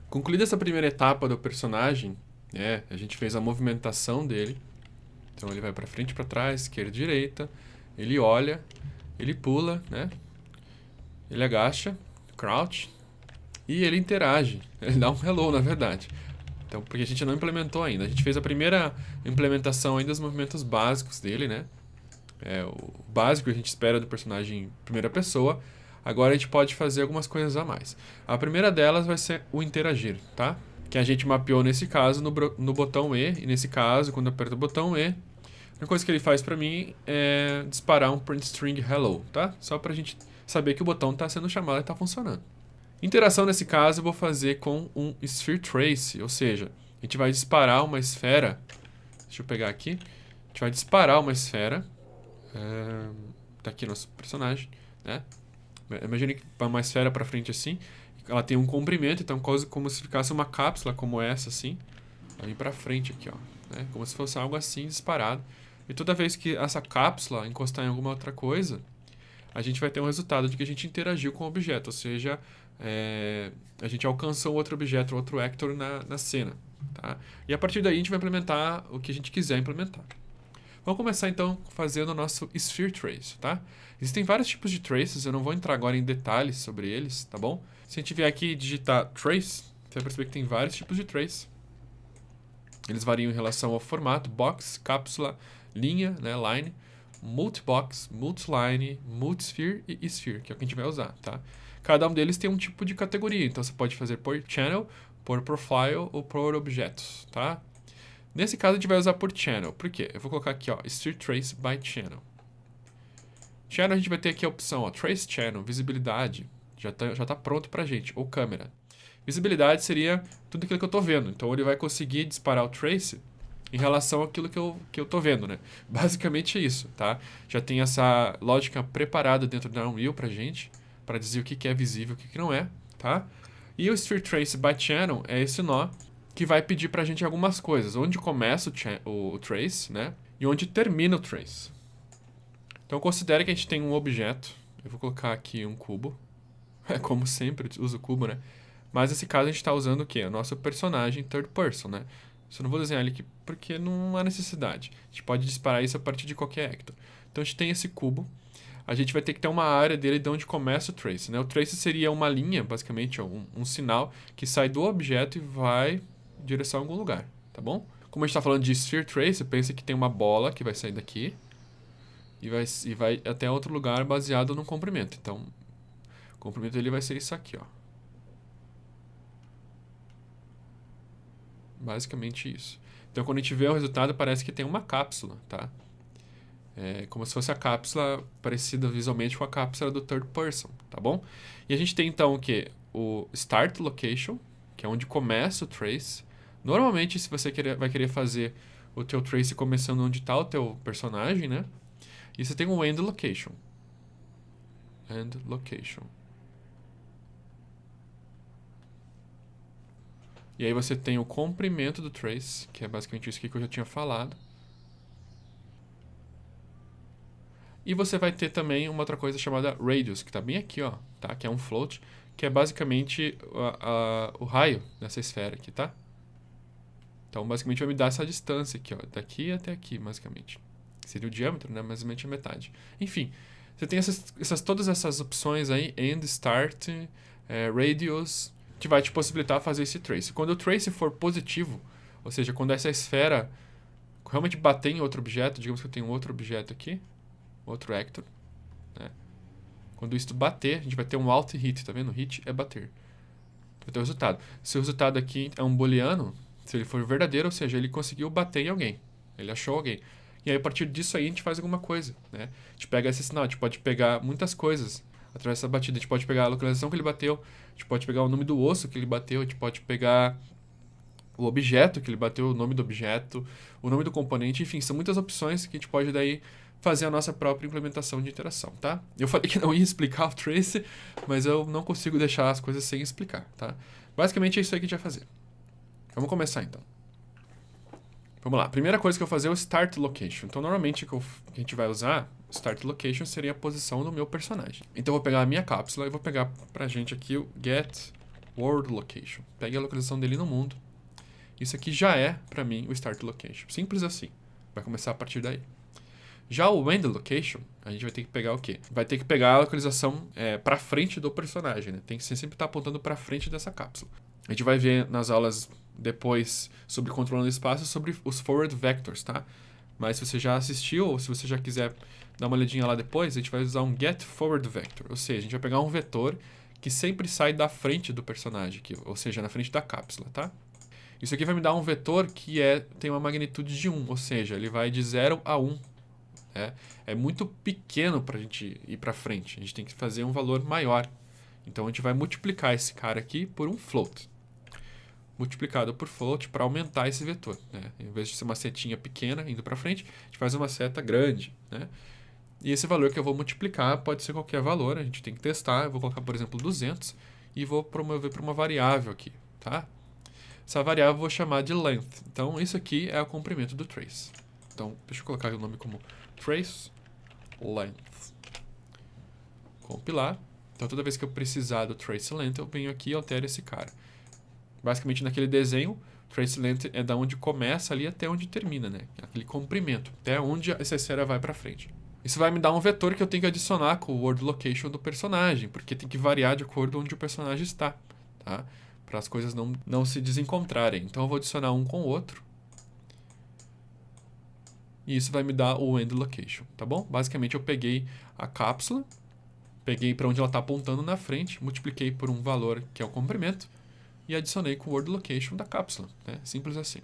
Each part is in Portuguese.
Concluída essa primeira etapa do personagem, né, a gente fez a movimentação dele. Então ele vai para frente, para trás, esquerda, direita. Ele olha, ele pula, né? Ele agacha, crouch, e ele interage. Ele dá um hello, na verdade. Então, porque a gente não implementou ainda. A gente fez a primeira implementação ainda dos movimentos básicos dele, né? O básico que a gente espera do personagem em primeira pessoa. Agora a gente pode fazer algumas coisas a mais. A primeira delas vai ser o interagir, tá? Que a gente mapeou nesse caso no botão E. E nesse caso, quando eu aperto o botão E, a única coisa que ele faz pra mim é disparar um print string hello, tá? Só pra gente saber que o botão está sendo chamado e está funcionando. Interação nesse caso eu vou fazer com um Sphere Trace, ou seja, a gente vai disparar uma esfera. Deixa eu pegar aqui. A gente vai disparar uma esfera. Tá aqui nosso personagem, né? Imagine que vai uma esfera para frente assim. Ela tem um comprimento, então como se ficasse uma cápsula como essa assim. Vai vir para frente aqui, ó, né? Como se fosse algo assim disparado. E toda vez que essa cápsula encostar em alguma outra coisa, a gente vai ter um resultado de que a gente interagiu com o objeto, ou seja, a gente alcançou outro objeto, outro actor na cena. Tá? E a partir daí a gente vai implementar o que a gente quiser implementar. Vamos começar então fazendo o nosso Sphere Trace, tá? Existem vários tipos de traces, eu não vou entrar agora em detalhes sobre eles, tá bom? Se a gente vier aqui e digitar trace, você vai perceber que tem vários tipos de trace. Eles variam em relação ao formato, box, cápsula, linha, né, line, multibox, multiline, multisphere e sphere, que é o que a gente vai usar, tá? Cada um deles tem um tipo de categoria, então você pode fazer por channel, por profile ou por objetos, tá? Nesse caso a gente vai usar por channel, por quê? Eu vou colocar aqui, ó, Sphere Trace by Channel. Channel a gente vai ter aqui a opção, ó, Trace Channel, visibilidade, já tá pronto pra gente, ou câmera. Visibilidade seria tudo aquilo que eu tô vendo, então ele vai conseguir disparar o trace em relação àquilo que eu tô vendo, né? Basicamente é isso, tá? Já tem essa lógica preparada dentro da Unreal pra gente, para dizer o que é visível e o que não é, tá? E o Sphere Trace by Channel é esse nó que vai pedir pra gente algumas coisas. Onde começa o trace, né? E onde termina o trace. Então considere que a gente tem um objeto. Eu vou colocar aqui um cubo. Como sempre, eu uso o cubo, né? Mas nesse caso a gente está usando o quê? O nosso personagem third person, né? Isso eu não vou desenhar ele aqui porque não há necessidade. A gente pode disparar isso a partir de qualquer actor. Então a gente tem esse cubo. A gente vai ter que ter uma área dele de onde começa o trace, né? O trace seria uma linha, basicamente, um sinal que sai do objeto e vai em direção a algum lugar, tá bom? Como a gente está falando de sphere trace, pensa que tem uma bola que vai sair daqui e vai até outro lugar baseado no comprimento. Então, o comprimento dele vai ser isso aqui, ó. Basicamente isso. Então, quando a gente vê o resultado, parece que tem uma cápsula, tá? É como se fosse a cápsula parecida visualmente com a cápsula do third person, tá bom? E a gente tem então o que? O start location, que é onde começa o trace. Normalmente, se você vai querer fazer o teu trace começando onde está o teu personagem, né? E você tem o end location. End location. E aí você tem o comprimento do trace, que é basicamente isso aqui que eu já tinha falado. E você vai ter também uma outra coisa chamada radius, que está bem aqui, ó, tá? Que é um float, que é basicamente o raio dessa esfera aqui, tá? Então, basicamente, vai me dar essa distância aqui, ó, daqui até aqui, basicamente. Seria o diâmetro, né? Mais ou menos a metade. Enfim, você tem todas essas opções aí, end, start, radius, que vai te possibilitar fazer esse trace. Quando o trace for positivo, ou seja, quando essa esfera realmente bater em outro objeto, digamos que eu tenho outro objeto aqui, outro actor, né? Quando isso bater, a gente vai ter um alt hit, tá vendo? Hit é bater. Vai ter o resultado. Se o resultado aqui é um booleano, se ele for verdadeiro, ou seja, ele conseguiu bater em alguém. Ele achou alguém. E aí, a partir disso aí, a gente faz alguma coisa, né? A gente pega esse sinal, a gente pode pegar muitas coisas através dessa batida. A gente pode pegar a localização que ele bateu, a gente pode pegar o nome do osso que ele bateu, a gente pode pegar o objeto que ele bateu, o nome do objeto, o nome do componente, enfim, são muitas opções que a gente pode daí fazer a nossa própria implementação de interação, tá? Eu falei que não ia explicar o trace, mas eu não consigo deixar as coisas sem explicar, tá? Basicamente é isso aí que a gente vai fazer. Vamos começar então. Vamos lá, a primeira coisa que eu vou fazer é o Start Location. Então, normalmente, que a gente vai usar, o Start Location seria a posição do meu personagem. Então, eu vou pegar a minha cápsula e vou pegar pra gente aqui o Get World Location. Pegue a localização dele no mundo. Isso aqui já é, para mim, o Start Location. Simples assim. Vai começar a partir daí. Já o End Location, a gente vai ter que pegar o quê? Vai ter que pegar a localização para frente do personagem, né? Tem que sempre estar apontando para frente dessa cápsula. A gente vai ver nas aulas depois sobre controlando o espaço, sobre os Forward Vectors, tá? Mas se você já assistiu ou se você já quiser dar uma olhadinha lá depois, a gente vai usar um Get Forward Vector. Ou seja, a gente vai pegar um vetor que sempre sai da frente do personagem, ou seja, na frente da cápsula, tá? Isso aqui vai me dar um vetor que tem uma magnitude de 1, ou seja, ele vai de 0 a 1. É muito pequeno para a gente ir para frente. A gente tem que fazer um valor maior. Então, a gente vai multiplicar esse cara aqui por um float. Multiplicado por float para aumentar esse vetor, né? Em vez de ser uma setinha pequena indo para frente, a gente faz uma seta grande, né? E esse valor que eu vou multiplicar pode ser qualquer valor, a gente tem que testar. Eu vou colocar, por exemplo, 200 e vou promover para uma variável aqui, tá? Essa variável eu vou chamar de length. Então, isso aqui é o comprimento do trace. Então, deixa eu colocar o nome como trace length. Compilar. Então, toda vez que eu precisar do trace length, eu venho aqui e altero esse cara. Basicamente, naquele desenho, trace length é da onde começa ali até onde termina, né? Aquele comprimento, até onde essa esfera vai para frente. Isso vai me dar um vetor que eu tenho que adicionar com o World Location do personagem, porque tem que variar de acordo com onde o personagem está, tá? Para as coisas não se desencontrarem. Então, eu vou adicionar um com o outro. E isso vai me dar o End Location, tá bom? Basicamente, eu peguei a cápsula, peguei para onde ela está apontando na frente, multipliquei por um valor que é o comprimento, e adicionei com o World Location da cápsula, né? Simples assim.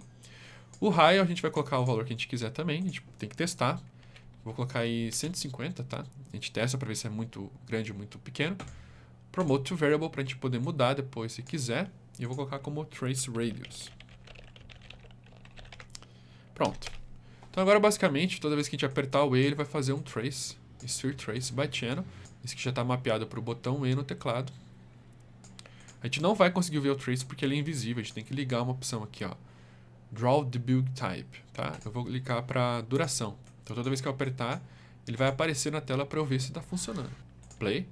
O raio, a gente vai colocar o valor que a gente quiser também, a gente tem que testar. Vou colocar aí 150, tá? A gente testa para ver se é muito grande ou muito pequeno. Promote to Variable para a gente poder mudar depois se quiser. E eu vou colocar como Trace Radius. Pronto. Então agora basicamente, toda vez que a gente apertar o E, ele vai fazer um Trace, Sphere Trace by Channel. Esse aqui já está mapeado para o botão E no teclado. A gente não vai conseguir ver o trace porque ele é invisível. A gente tem que ligar uma opção aqui, ó. Draw Debug Type, tá? Eu vou ligar para duração. Então, toda vez que eu apertar, ele vai aparecer na tela para eu ver se está funcionando. Play.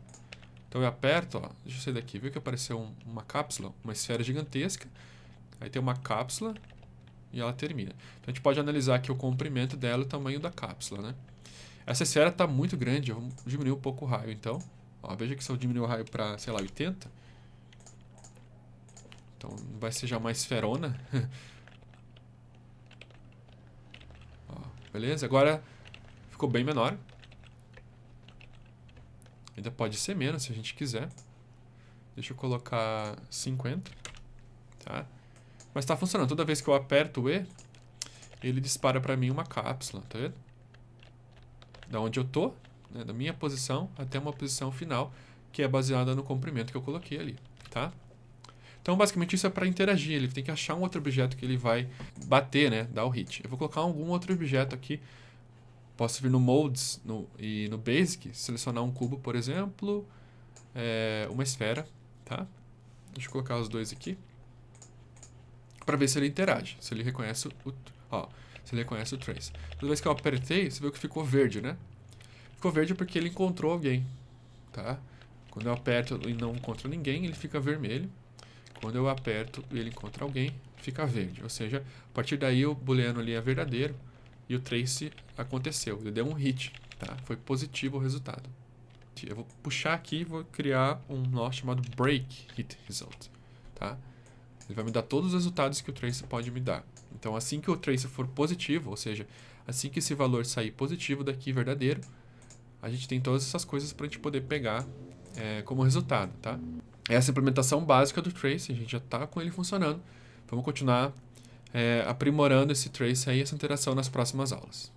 Então, eu aperto, ó. Deixa eu sair daqui. Viu que apareceu uma cápsula, uma esfera gigantesca. Aí tem uma cápsula e ela termina. Então, a gente pode analisar aqui o comprimento dela e o tamanho da cápsula, né? Essa esfera está muito grande. Eu vou diminuir um pouco o raio, então. Ó, veja que se eu diminuir o raio para, sei lá, 80... Então, vai ser já uma esferona. Ó, beleza? Agora ficou bem menor. Ainda pode ser menos se a gente quiser. Deixa eu colocar 50. Tá? Mas está funcionando. Toda vez que eu aperto o E, ele dispara para mim uma cápsula. Tá vendo? Da onde eu tô, né, da minha posição até uma posição final, que é baseada no comprimento que eu coloquei ali. Tá? Então, basicamente, isso é para interagir. Ele tem que achar um outro objeto que ele vai bater, né? Dar o hit. Eu vou colocar algum outro objeto aqui. Posso vir no Modes e no Basic, selecionar um cubo, por exemplo, uma esfera, tá? Deixa eu colocar os dois aqui. Para ver se ele interage, se ele reconhece se ele reconhece o trace. Toda vez que eu apertei, você viu que ficou verde, né? Ficou verde porque ele encontrou alguém, tá? Quando eu aperto e não encontro ninguém, ele fica vermelho. Quando eu aperto e ele encontra alguém, fica verde. Ou seja, a partir daí o booleano ali é verdadeiro e o trace aconteceu. Ele deu um hit, tá? Foi positivo o resultado. Eu vou puxar aqui e vou criar um nó chamado break hit result, tá? Ele vai me dar todos os resultados que o trace pode me dar. Então, assim que o trace for positivo, ou seja, assim que esse valor sair positivo daqui verdadeiro, a gente tem todas essas coisas para a gente poder pegar como resultado, tá? Essa implementação básica do trace, a gente já está com ele funcionando. Vamos continuar aprimorando esse trace aí, essa interação nas próximas aulas.